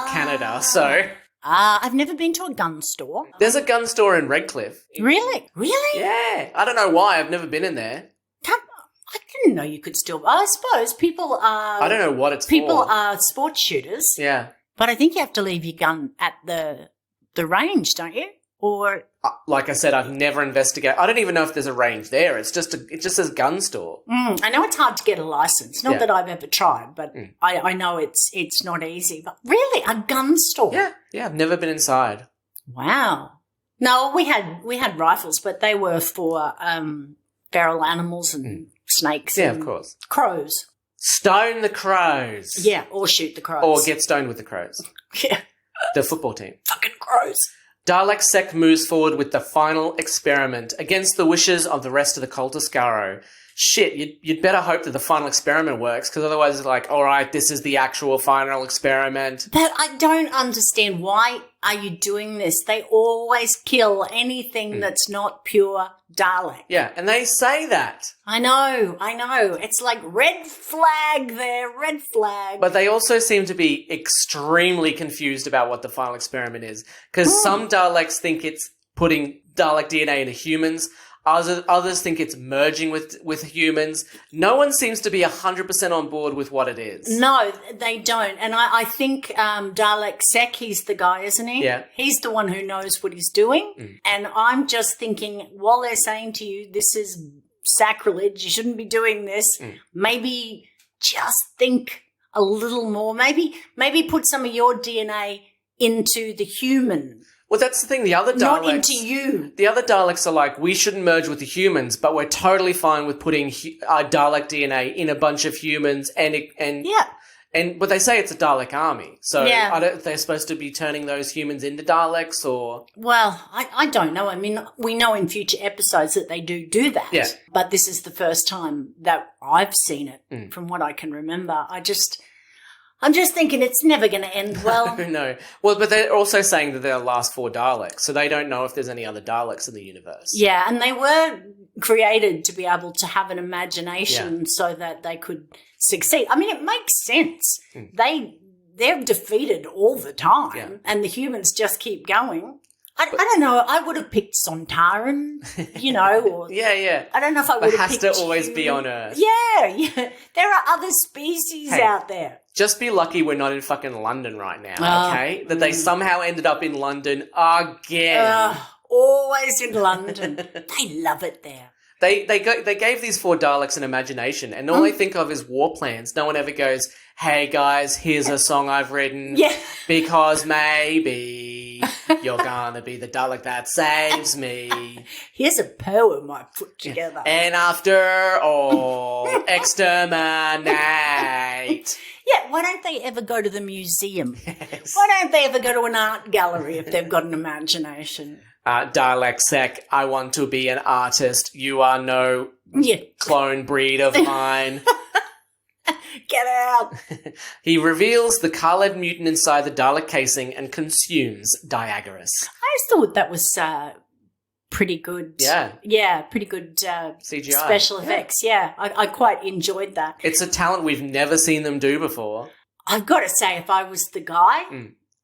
Canada. So I've never been to a gun store. there's a gun store in Redcliffe. Really? Really? Yeah. I don't know why. I've never been in there. I didn't know you could still. I suppose people are. I don't know what it's People for. are sports shooters. Yeah. But I think you have to leave your gun at the range, don't you? Or Like I said, I've never investigated. I don't even know if there's a range there. It just says gun store. I know it's hard to get a license. Not Yeah. that I've ever tried, but I know it's not easy. But really, a gun store? Yeah. I've never been inside. Wow. No, we had rifles, but they were for feral animals and snakes. Yeah, and of course. Crows. Stone the crows. Yeah, or shoot the crows. Or get stoned with the crows. Yeah, The football team. fucking crows. Dalek Sect moves forward with the final experiment against the wishes of the rest of the cult of Scarrow. Shit, you'd better hope that the final experiment works, because otherwise it's like, all right, this is the actual final experiment. But I don't understand, why are you doing this? They always kill anything that's not pure Dalek. Yeah, and they say that. I know. It's like red flag there, red flag. But they also seem to be extremely confused about what the final experiment is, because some Daleks think it's putting Dalek DNA into humans. Others think it's merging with humans. No one seems to be 100% on board with what it is. No, they don't. And I think Dalek Sec, he's the guy, isn't he? Yeah. He's the one who knows what he's doing. And I'm just thinking, while they're saying to you, this is sacrilege, you shouldn't be doing this, maybe just think a little more. Maybe put some of your DNA into the human. Well, that's the thing. The other Daleks... Not into you. The other Daleks are like, we shouldn't merge with the humans, but we're totally fine with putting Dalek DNA in a bunch of humans, but they say it's a Dalek army, so they're supposed to be turning those humans into Daleks, or... Well, I don't know. I mean, we know in future episodes that they do that. Yeah. But this is the first time that I've seen it, from what I can remember. I'm just thinking it's never going to end well. No. Well, but they're also saying that they're the last 4 Daleks, so they don't know if there's any other Daleks in the universe. Yeah, and they were created to be able to have an imagination so that they could succeed. I mean, it makes sense. They're defeated all the time, and the humans just keep going. I don't know. I would have picked Sontaran, or... Yeah. I don't know if I would have picked... It has to always be on Earth. Yeah. There are other species out there. Just be lucky we're not in fucking London right now, okay? That they somehow ended up in London again. Always in London. They love it there. They gave these 4 Daleks an imagination, and all they think of is war plans. No one ever goes, hey guys, here's a song I've written. Yeah. Because maybe you're gonna be the Dalek that saves me. Here's a poem I put together. And after all, exterminate. Yeah, why don't they ever go to the museum? Yes. Why don't they ever go to an art gallery if they've got an imagination? Dalek sec, I want to be an artist. You are no Yeah. clone breed of mine. Get out. He reveals the Khaled mutant inside the Dalek casing and consumes Diagoras. I thought that was pretty good. Yeah. Yeah, pretty good CGI. special effects. Yeah, I quite enjoyed that. It's a talent we've never seen them do before. I've got to say, if I was the guy,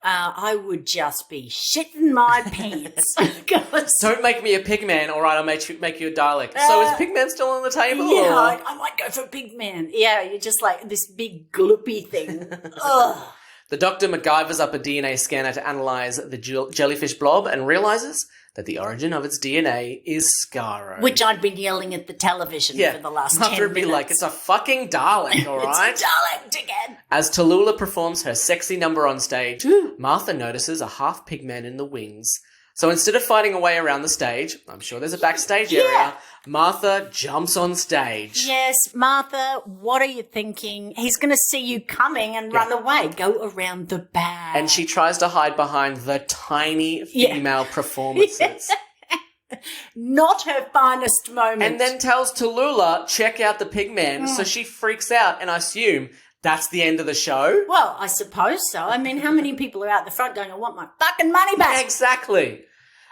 I would just be shitting my pants. 'Cause- Don't make me a pigman, all right, I'll make you a Dalek. So is Pigman still on the table? yeah, or- I might go for Pigman. Yeah, you're just like this big gloopy thing. Ugh. The doctor MacGyvers up a DNA scanner to analyse the jellyfish blob and realises that the origin of its DNA is Skaro. Which I'd been yelling at the television for the last 10 After it'd be minutes. like, it's a fucking Dalek, all right? It's a Dalek, dickhead. As Tallulah performs her sexy number on stage, Martha notices a half pigman in the wings. So instead of fighting a way around the stage, I'm sure there's a backstage area, Martha jumps on stage. Yes, Martha, what are you thinking? He's going to see you coming and run away. Go around the back. And she tries to hide behind the tiny female performances. Not her finest moment. And then tells Tallulah, check out the pigman. So she freaks out, and I assume that's the end of the show. Well, I suppose so. I mean, how many people are out the front going, I want my fucking money back? Exactly.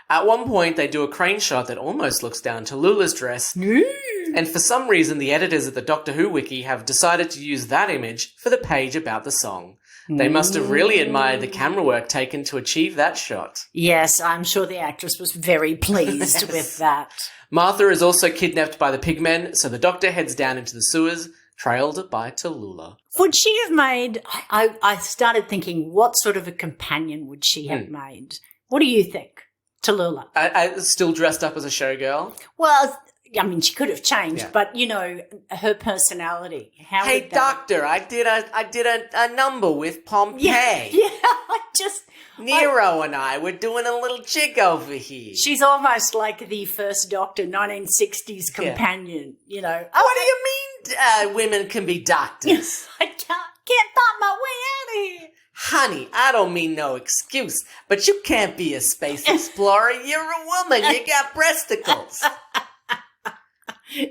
At one point, they do a crane shot that almost looks down Tallulah's dress. And for some reason, the editors at the Doctor Who wiki have decided to use that image for the page about the song. They must have really admired the camera work taken to achieve that shot. Yes, I'm sure the actress was very pleased with that. Martha is also kidnapped by the pigmen, so the Doctor heads down into the sewers, trailed by Tallulah. Would she have made... I started thinking, what sort of a companion would she have made? What do you think, Tallulah? I still dressed up as a showgirl. Well, I mean, she could have changed, but, you know, her personality. How Hey, would that... Doctor, I did a number with Pompeii. Yeah, I just... Nero and I were doing a little jig over here. She's almost like the first Doctor, 1960s companion, you know. What do you mean women can be doctors? I can't find my way out of here. Honey, I don't mean no excuse, but you can't be a space explorer. You're a woman. You got breasticles.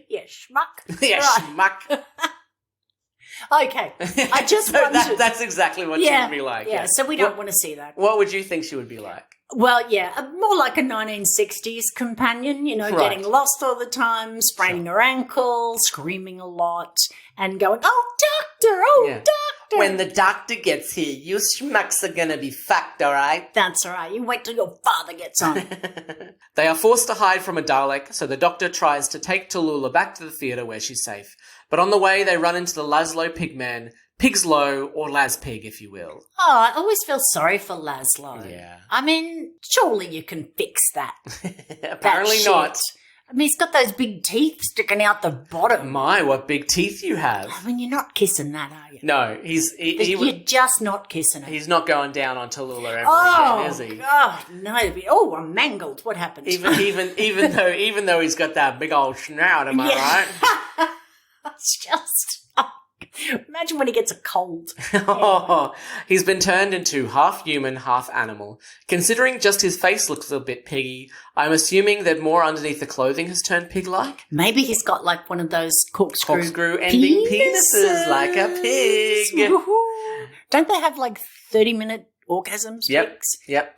Yeah, schmuck. Yeah, Right. schmuck. Okay, I just So wanted... that's exactly what she would be like. Yeah, so we don't want to see that. What would you think she would be like? Well, yeah, more like a 1960s companion, you know, Right. getting lost all the time, spraining her ankle, screaming a lot, and going, oh, Doctor, Doctor. When the doctor gets here, you schmucks are gonna be fucked, all right? That's all right. You wait till your father gets on. They are forced to hide from a Dalek, so the Doctor tries to take Tallulah back to the theatre where she's safe. But on the way, they run into the Laszlo Pigman, Pigslow, or Laz Pig, if you will. Oh, I always feel sorry for Laszlo. Yeah. I mean, surely you can fix that. Apparently that not. shit. I mean, he's got those big teeth sticking out the bottom. My, what big teeth you have. I mean, you're not kissing that, are you? No, You're just not kissing it. he's not going down on Tallulah ever Oh, again, is he? God, no. Oh, I'm mangled. What happened? Even though he's got that big old snout, am I right? It's just... imagine when he gets a cold. Oh, he's been turned into half human, half animal. Considering just his face looks a bit piggy, I'm assuming that more underneath the clothing has turned pig-like. Maybe he's got like one of those corkscrew ending penises like a pig. Woohoo. Don't they have like 30-minute orgasms? Yep.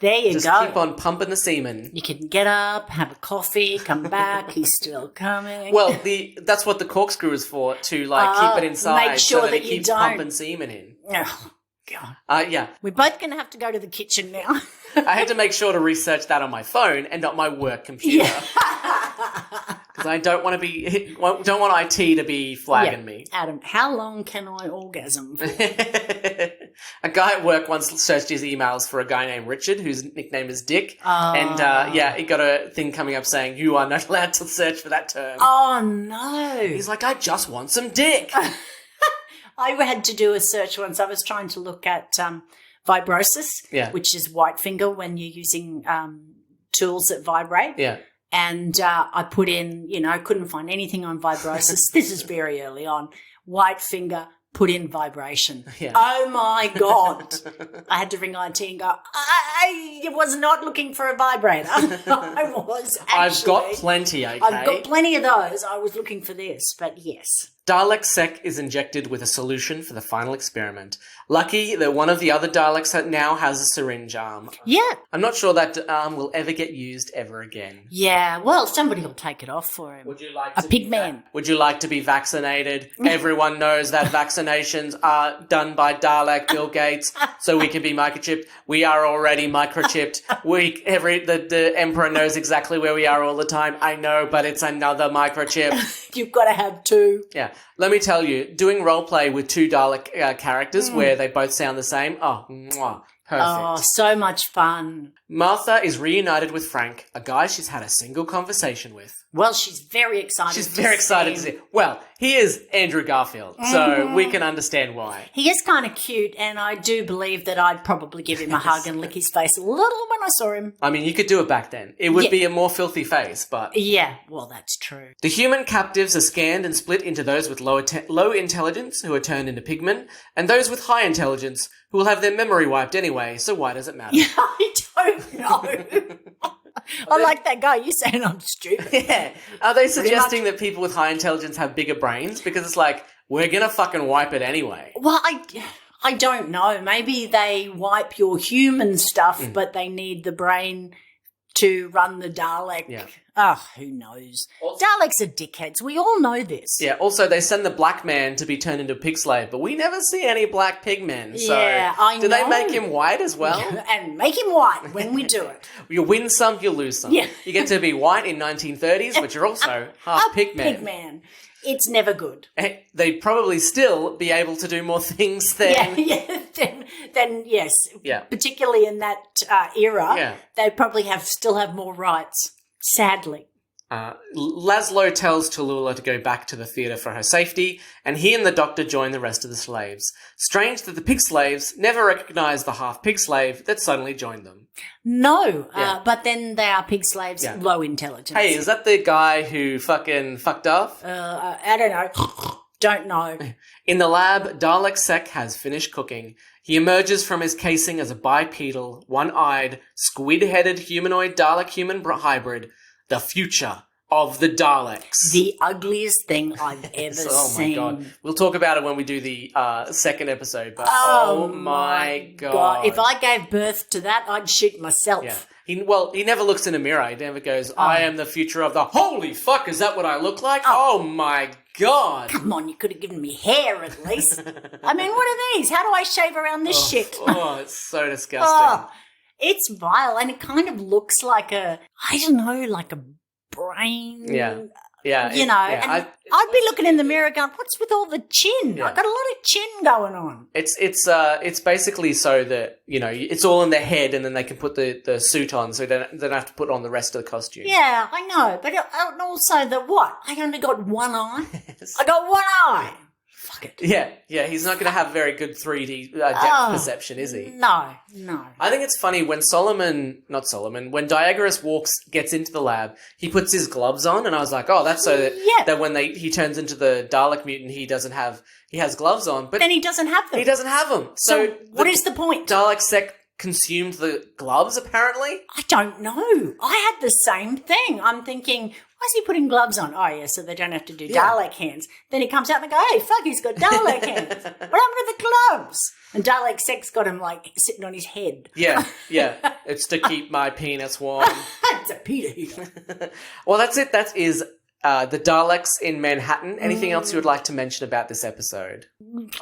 There you Just go. keep on pumping the semen. You can get up, have a coffee, come back. He's still coming. Well, that's what the corkscrew is for, to keep it inside make sure so that that it you keeps don't. pumping semen in. Oh, God. Yeah. We're both going to have to go to the kitchen now. I had to make sure to research that on my phone and not my work computer. Because I don't want IT to be flagging me. Adam, how long can I orgasm for? A guy at work once searched his emails for a guy named Richard, whose nickname is Dick. And he got a thing coming up saying, you are not allowed to search for that term. Oh, no. He's like, I just want some dick. I had to do a search once. I was trying to look at vibrosis, which is white finger when you're using tools that vibrate. Yeah. And I put in, couldn't find anything on vibrosis. This is very early on. White finger, put in vibration. Yeah. Oh, my God. I had to ring IT and go, I was not looking for a vibrator. I was actually. I've got plenty, okay? I've got plenty of those. I was looking for this, but yes. Dalek Sec is injected with a solution for the final experiment. Lucky that one of the other Daleks now has a syringe arm. Yeah. I'm not sure that arm will ever get used ever again. Yeah, well, somebody will take it off for him. Would you like a pig man? Would you like to be vaccinated? Everyone knows that vaccinations are done by Dalek, Bill Gates, so we can be microchipped. We are already microchipped. The Emperor knows exactly where we are all the time. I know, but it's another microchip. You've got to have two. Yeah. Let me tell you, doing roleplay with two Dalek characters where they both sound the same, mwah, perfect. Oh, so much fun. Martha is reunited with Frank, a guy she's had a single conversation with. Well, she's very excited. She's very excited to see. Well, he is Andrew Garfield, so we can understand why. He is kind of cute, and I do believe that I'd probably give him a hug and lick his face a little when I saw him. I mean, you could do it back then. It would be a more filthy face, but... Yeah, well, that's true. The human captives are scanned and split into those with low intelligence, who are turned into pigmen, and those with high intelligence, who will have their memory wiped anyway, so why does it matter? Yeah, I don't know. I like that guy. You're saying I'm stupid. Yeah. Are they suggesting that people with high intelligence have bigger brains? Because it's like, we're going to fucking wipe it anyway. Well, I don't know. Maybe they wipe your human stuff, but they need the brain to run the Dalek. Yeah. Oh, who knows? Daleks are dickheads. We all know this. Yeah, also they send the black man to be turned into a pig slave, but we never see any black pig men. So yeah, I know. Do they make him white as well? And make him white when we do it. You win some, you lose some. Yeah. You get to be white in 1930s, but you're also half pig man. Pig man. It's never good. They'd probably still be able to do more things than... Yeah. Then yes. Yeah. Particularly in that era, Yeah. they'd probably still have more rights, sadly. Laszlo tells Tallulah to go back to the theatre for her safety, and he and the doctor join the rest of the slaves. Strange that the pig slaves never recognise the half-pig slave that suddenly joined them. No, but then they are pig slaves, low intelligence. Hey, is that the guy who fucking fucked off? I don't know. Don't know. In the lab, Dalek Sec has finished cooking. He emerges from his casing as a bipedal, one-eyed, squid-headed humanoid Dalek-human hybrid. The future of the Daleks. The ugliest thing I've ever seen. Oh my God. We'll talk about it when we do the second episode, but oh my God. If I gave birth to that, I'd shoot myself. Yeah. He never looks in a mirror. He never goes, I am the future of the... Holy fuck, is that what I look like? Oh my God. Come on, you could have given me hair at least. I mean, what are these? How do I shave around this shit? It's so disgusting. It's vile, and it kind of looks like a brain. Yeah. Yeah. You know, I'd be looking in the mirror going, what's with all the chin? Yeah. I've got a lot of chin going on. It's basically so that, you know, it's all in their head and then they can put the suit on so they don't have to put on the rest of the costume. Yeah, I know. But also I only got one eye. I got one eye. Fuck it. Yeah, he's not going to have very good 3D depth perception, is he? No. I think it's funny when when Diagoras gets into the lab, he puts his gloves on, and I was like, oh, that's so that when he turns into the Dalek mutant, he has gloves on, but then he doesn't have them. He doesn't have them. So what is the point? Dalek Sec consumed the gloves, apparently. I don't know. I had the same thing. I'm thinking, why is he putting gloves on? Oh, yeah, so they don't have to do Dalek hands. Then he comes out and I go, hey, fuck, he's got Dalek hands. What happened to the gloves? And Dalek Sec's got him, like, sitting on his head. Yeah. It's to keep my penis warm. It's a Peter heater. Well, that's it. That is the Daleks in Manhattan. Anything else you would like to mention about this episode?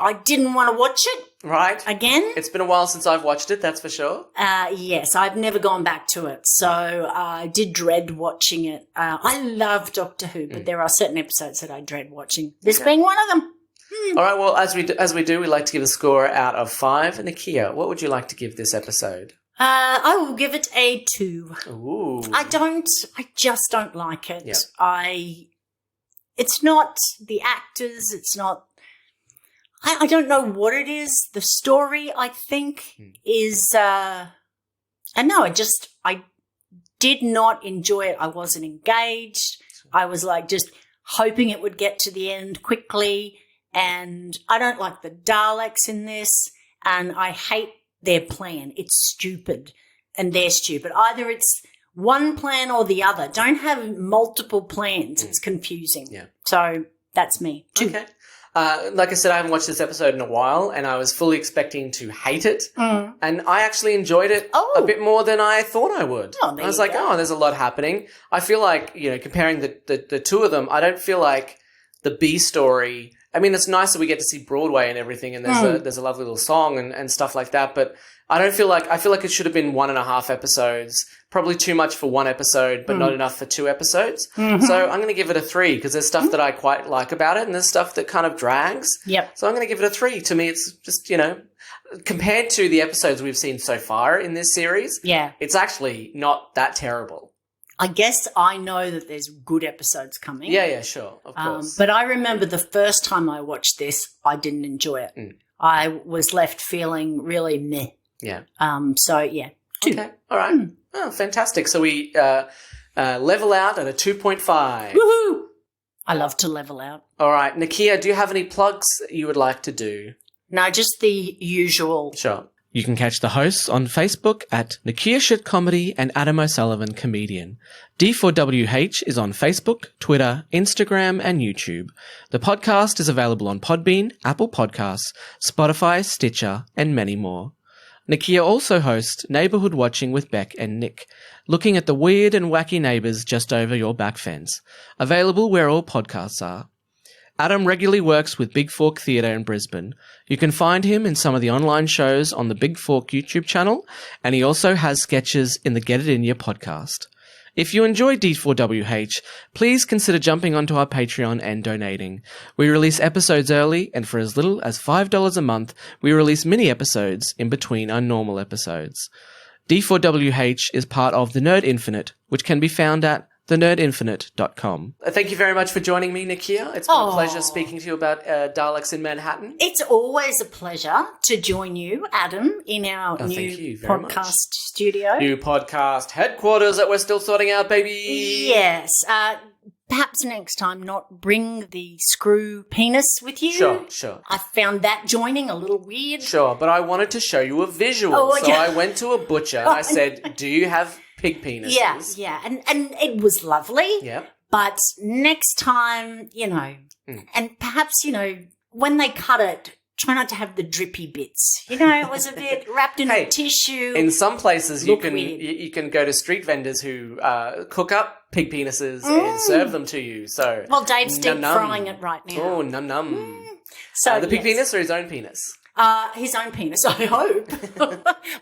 I didn't want to watch it. Right. Again? It's been a while since I've watched it, that's for sure. Yes, I've never gone back to it. So I did dread watching it. I love Doctor Who, but there are certain episodes that I dread watching. This being one of them. All right, well, as we do, we like to give a score out of 5. Nicchia, what would you like to give this episode? I will give it a 2. Ooh. I just don't like it. Yep. It's not the actors, it's not, I don't know what it is. The story, I think, is, I did not enjoy it. I wasn't engaged. I was like just hoping it would get to the end quickly. and I don't like the Daleks in this, and I hate their plan. It's stupid, and they're stupid. Either it's one plan or the other. Don't have multiple plans. It's confusing. Yeah. So that's me. 2. Okay. Like I said, I haven't watched this episode in a while, and I was fully expecting to hate it. And I actually enjoyed it a bit more than I thought I would. Oh, there I was you like, go. there's a lot happening. I feel like, comparing the two of them, I don't feel like the B story. I mean, it's nice that we get to see Broadway and everything, and there's a lovely little song and stuff like that, but I feel like it should have been 1.5 episodes. Probably too much for one episode, but not enough for 2 episodes. So I'm going to give it a 3 because there's stuff that I quite like about it, and there's stuff that kind of drags. Yep. So I'm going to give it a 3. To me, it's just, compared to the episodes we've seen so far in this series, it's actually not that terrible. I guess I know that there's good episodes coming. Yeah, sure, of course. But I remember the first time I watched this, I didn't enjoy it. I was left feeling really meh. Yeah. So, yeah, 2. Okay, all right. Oh, fantastic. So we level out at a 2.5. Woohoo! I love to level out. All right. Nicchia, do you have any plugs you would like to do? No, just the usual. Sure. You can catch the hosts on Facebook at Nicchia Shit Comedy and Adam O'Sullivan Comedian. D4WH is on Facebook, Twitter, Instagram, and YouTube. The podcast is available on Podbean, Apple Podcasts, Spotify, Stitcher, and many more. Nicchia also hosts Neighbourhood Watching with Beck and Nick, looking at the weird and wacky neighbours just over your back fence. Available where all podcasts are. Adam regularly works with Big Fork Theatre in Brisbane. You can find him in some of the online shows on the Big Fork YouTube channel, and he also has sketches in the Get It In Ya podcast. If you enjoy D4WH, please consider jumping onto our Patreon and donating. We release episodes early, and for as little as $5 a month, we release mini episodes in between our normal episodes. D4WH is part of The Nerd Infinite, which can be found at thenerdinfinite.com. Thank you very much for joining me, Nicchia. It's been a pleasure speaking to you about Daleks in Manhattan. It's always a pleasure to join you, Adam, in our new podcast studio. New podcast headquarters that we're still sorting out, baby. Yes. Perhaps next time not bring the screw penis with you. Sure. I found that joining a little weird. Sure, but I wanted to show you a visual. So I went to a butcher and I said, do you have pig penises? Yeah. And it was lovely. Yeah. But next time, and perhaps, when they cut it, try not to have the drippy bits. It was a bit wrapped in a tissue. In some places, you can go to street vendors who cook up pig penises and serve them to you. So, well, Dave's deep frying it right now. Oh, num. So the pig penis or his own penis? His own penis, I hope.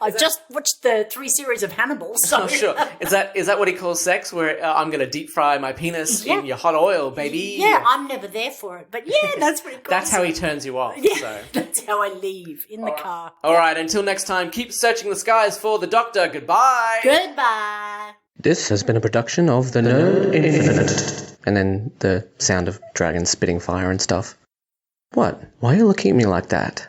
I've just watched the 3 series of Hannibal. So. Oh, sure. Is that what he calls sex, where I'm going to deep fry my penis in your hot oil, baby? Yeah, I'm never there for it. But yeah, that's what he calls That's how he turns you off. Yeah, so. That's how I leave, in the car. All right, until next time, keep searching the skies for the Doctor. Goodbye. Goodbye. This has been a production of The Nerd Infinite. And then the sound of dragons spitting fire and stuff. What? Why are you looking at me like that?